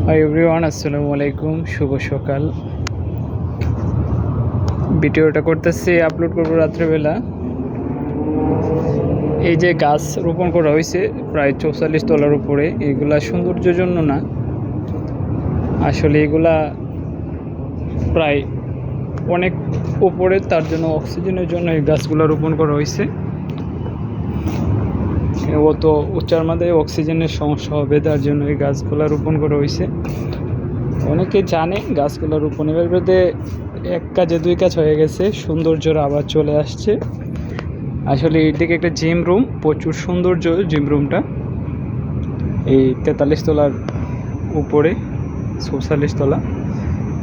Hi everyone, আসসালামু আলাইকুম। শুভ সকাল। ভিডিওটা করতেছি, আপলোড করবো রাত্রেবেলা। এই যে গাছ রোপণ করা হয়েছে প্রায় 44 তলার উপরে, এগুলা সৌন্দর্যের জন্য না, আসলে এগুলা প্রায় অনেক উপরে, তার জন্য অক্সিজেনের জন্য এই গাছগুলো রোপণ করা হয়েছে। অত উচ্চার মাঝে অক্সিজেনের সমস্যা হবে, তার জন্য এই গাছগুলো রোপণ করা হয়েছে। অনেকে জানে গাছগুলো রোপণের বিরুদ্ধে এক কাজে দুই কাজ হয়ে গেছে, সৌন্দর্যর আবার চলে আসছে। আসলে এইদিকে একটা জিম রুম, প্রচুর সৌন্দর্য জিম রুমটা, এই 43 তলার উপরে 44 তলা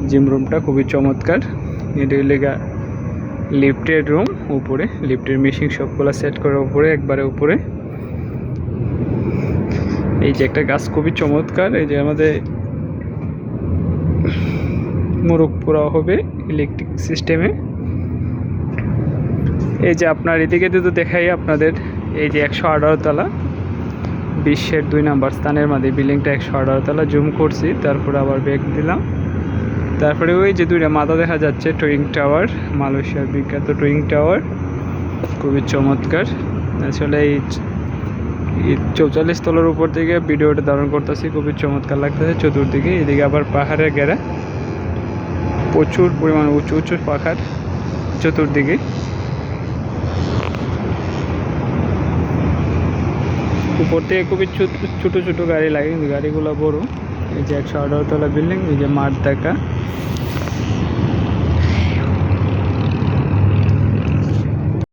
জিম রুমটা খুবই চমৎকার। এটা লেগা লিফটের রুম, উপরে লিফটের মেশিন সবগুলো সেট করা উপরে, একবারে উপরে। এই যে একটা গাছ খুবই চমৎকার, এই যে আমাদের মোরগ পোড়া হবে ইলেকট্রিক সিস্টেমে। এই যে আপনার এদিকে তো দেখাই আপনাদের, এই যে 118 তলা, বিশ্বের 2 নম্বর স্থানের মধ্যে বিল্ডিংটা 118 তলা। জুম করছি, তারপরে আবার ব্যাক দিলাম। তারপরে ওই যে দুইটা মাথা দেখা যাচ্ছে, টুইং টাওয়ার, মালয়েশিয়ার বিখ্যাত টুইং টাওয়ার, খুবই চমৎকার। আসলে এই 44 তলার উপর থেকে ভিডিওটা ধারণ করতেছি, খুবই চমৎকার লাগতেছে চতুর্দিকে। এদিকে আবার পাহাড়ের ঘেরা, প্রচুর পরিমাণে উঁচু উঁচু পাহাড় চতুর্দিকে। উপর থেকে খুবই ছোটো ছোটো গাড়ি লাগে, কিন্তু গাড়িগুলো বড়। এই যে 118 তলা বিল্ডিং, এই যে মাঠ দেখা,